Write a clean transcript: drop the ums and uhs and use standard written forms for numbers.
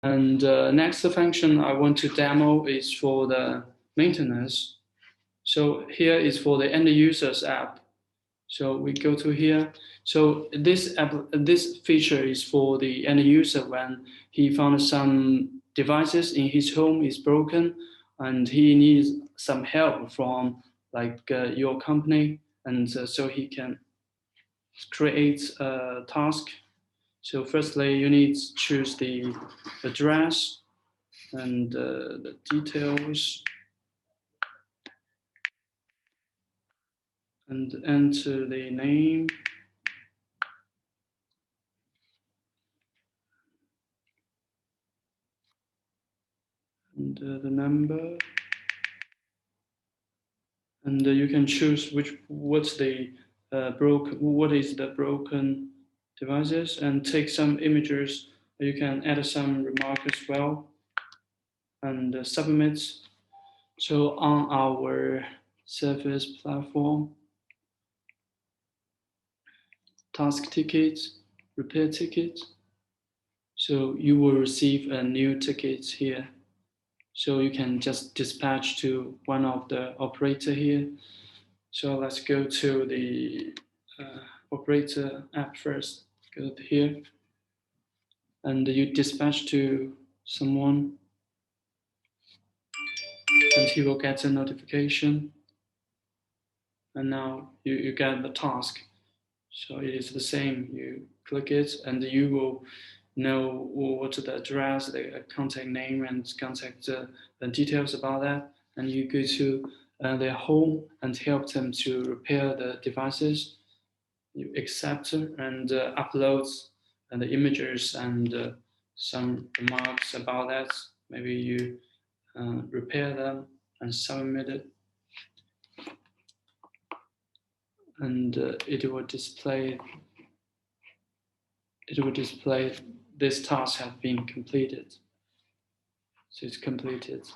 And next function I want to demo is for the maintenance. So here is for the end users app. So we go to here. So this feature is for the end user when he found some devices in his home is broken and he needs some help from like your company, and so he can create a task. So firstly, you need to choose the address and the details and enter the name and the number, and you can choose what is the broken devices, and take some images. You can add some remark as well and submit. So on our service platform, task ticket, repair ticket. So you will receive a new ticket here. So you can just dispatch to one of the operator here. So let's go to the operator app first. Go to here, and you dispatch to someone, and he will get a notification. And now you get the task. So it is the same. You click it, and you will know what the address, the contact name, and contact the details about that. And you go to their home and help them to repair the devices. You accept and upload the images and some remarks about that. Maybe you repair them and submit it, and it will display this task has been completed. So it's completed.